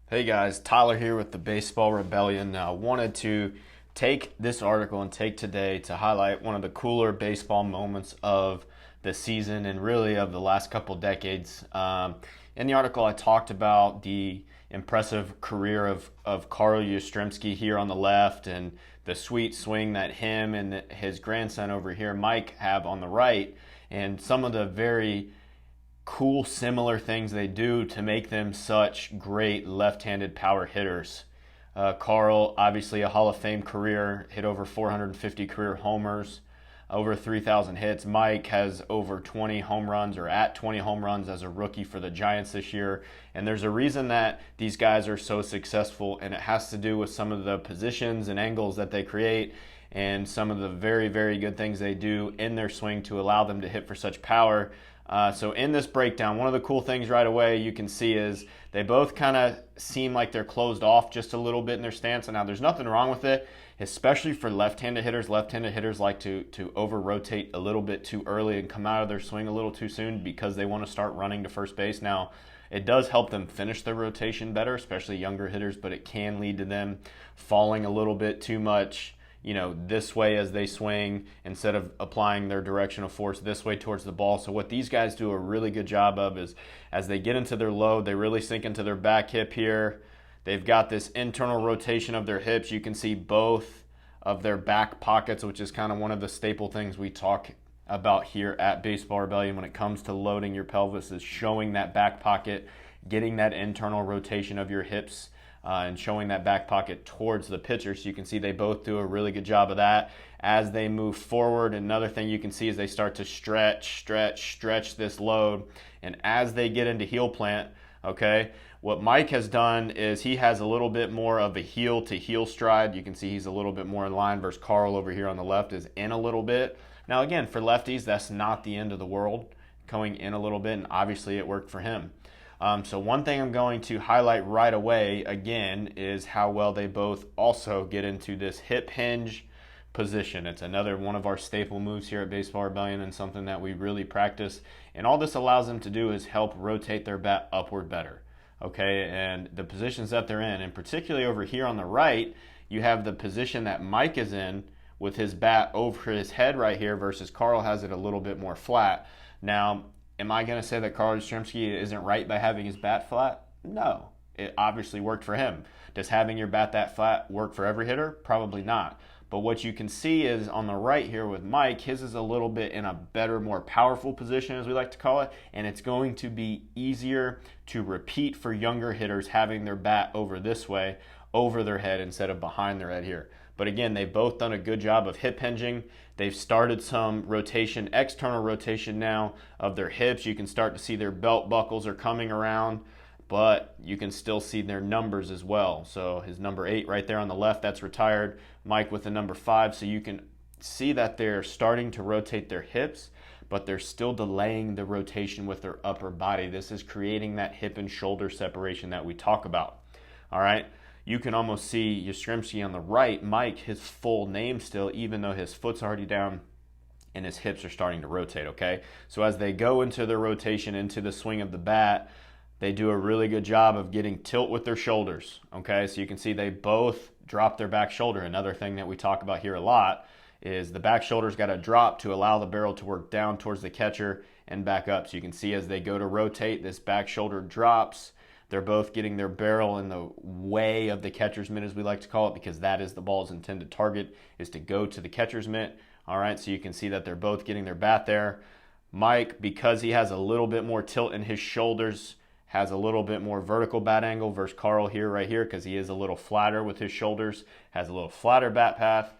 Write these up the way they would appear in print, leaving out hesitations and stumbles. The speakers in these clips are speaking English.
Hey guys, Tyler here with the Baseball Rebellion. Now, I wanted to take this article and take today to highlight one of the cooler baseball moments of the season and really of the last couple decades. In the article, I talked about the impressive career of Carl Yastrzemski here on the left and the sweet swing that him and his grandson over here, Mike, have on the right, and some of the very cool similar things they do to make them such great left-handed power hitters. Carl, obviously a Hall of Fame career, hit over 450 career homers, over 3,000 hits. Mike has over 20 home runs or at 20 home runs as a rookie for the Giants this year. And there's a reason that these guys are so successful, and it has to do with some of the positions and angles that they create and some of the very, very good things they do in their swing to allow them to hit for such power. So in this breakdown, one of the cool things right away you can see is they both kind of seem like they're closed off just a little bit in their stance. And now there's nothing wrong with it, especially for left-handed hitters. Left-handed hitters like to over-rotate a little bit too early and come out of their swing a little too soon because they want to start running to first base. Now, it does help them finish their rotation better, especially younger hitters, but it can lead to them falling a little bit too much, this way as they swing instead of applying their directional force this way towards the ball. So what these guys do a really good job of is as they get into their load, they really sink into their back hip here. They've got this internal rotation of their hips. You can see both of their back pockets, which is kind of one of the staple things we talk about here at Baseball Rebellion when it comes to loading your pelvis, is showing that back pocket, getting that internal rotation of your hips, and showing that back pocket towards the pitcher. So you can see they both do a really good job of that. As they move forward, another thing you can see is they start to stretch this load. And as they get into heel plant, okay, what Mike has done is he has a little bit more of a heel to heel stride. You can see he's a little bit more in line versus Carl over here on the left is in a little bit. Now again, for lefties, that's not the end of the world, going in a little bit, and obviously it worked for him. So one thing I'm going to highlight right away, again, is how well they both also get into this hip hinge position. It's another one of our staple moves here at Baseball Rebellion and something that we really practice. And all this allows them to do is help rotate their bat upward better. Okay, and the positions that they're in, and particularly over here on the right, you have the position that Mike is in with his bat over his head right here versus Carl has it a little bit more flat. Now, am I going to say that Carl Yastrzemski isn't right by having his bat flat? No. It obviously worked for him. Does having your bat that flat work for every hitter? Probably not. But what you can see is on the right here with Mike, his is a little bit in a better, more powerful position, as we like to call it, and it's going to be easier to repeat for younger hitters having their bat over this way, over their head instead of behind their head here. But again, they've both done a good job of hip hinging. They've started some rotation, external rotation now of their hips. You can start to see their belt buckles are coming around, but you can still see their numbers as well. So his number 8 right there on the left, that's retired. Mike with the number 5. So you can see that they're starting to rotate their hips, but they're still delaying the rotation with their upper body. This is creating that hip and shoulder separation that we talk about. All right. You can almost see Yastrzemski on the right, Mike, his full name still, even though his foot's already down and his hips are starting to rotate, okay? So as they go into their rotation, into the swing of the bat, they do a really good job of getting tilt with their shoulders, okay? So you can see they both drop their back shoulder. Another thing that we talk about here a lot is the back shoulder's got to drop to allow the barrel to work down towards the catcher and back up. So you can see as they go to rotate, this back shoulder drops. They're both getting their barrel in the way of the catcher's mitt, as we like to call it, because that is the ball's intended target, is to go to the catcher's mitt. All right, so you can see that they're both getting their bat there. Mike, because he has a little bit more tilt in his shoulders, has a little bit more vertical bat angle versus Carl here, right here, because he is a little flatter with his shoulders, has a little flatter bat path.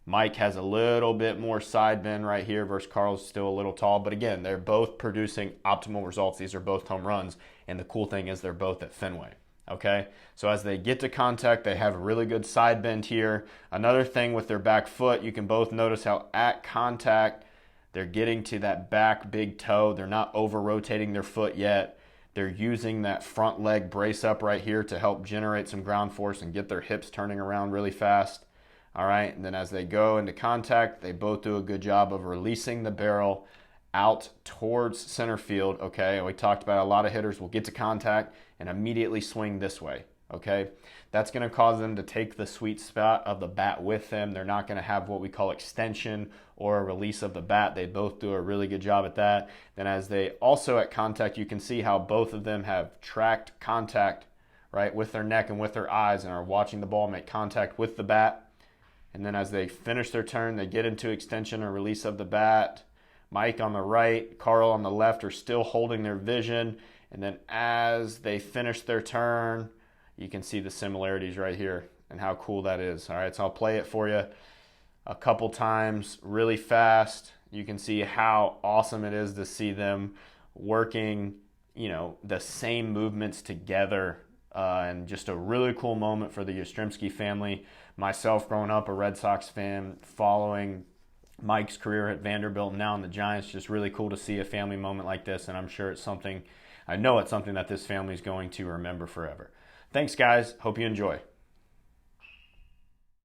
Mike has a little bit more side bend right here versus Carl's still a little tall. But again, they're both producing optimal results. These are both home runs. And the cool thing is they're both at Fenway. Okay, so as they get to contact, they have a really good side bend here. Another thing with their back foot, you can both notice how at contact, they're getting to that back big toe. They're not over-rotating their foot yet. They're using that front leg brace up right here to help generate some ground force and get their hips turning around really fast. All right, and then as they go into contact, they both do a good job of releasing the barrel out towards center field, okay? We talked about a lot of hitters will get to contact and immediately swing this way, Okay, that's going to cause them to take the sweet spot of the bat with them. They're not going to have what we call extension or a release of the bat. They both do a really good job at that. Then as they also at contact, you can see how both of them have tracked contact, right, with their neck and with their eyes, and are watching the ball make contact with the bat. And then as they finish their turn, they get into extension or release of the bat. Mike on the right, Carl on the left are still holding their vision. And then as they finish their turn, you can see the similarities right here and how cool that is. All right, so I'll play it for you a couple times really fast. You can see how awesome it is to see them working, the same movements together, and just a really cool moment for the Yastrzemski family. Myself, growing up a Red Sox fan, following Mike's career at Vanderbilt and now in the Giants, just really cool to see a family moment like this, and I know it's something that this family is going to remember forever. Thanks, guys. Hope you enjoy.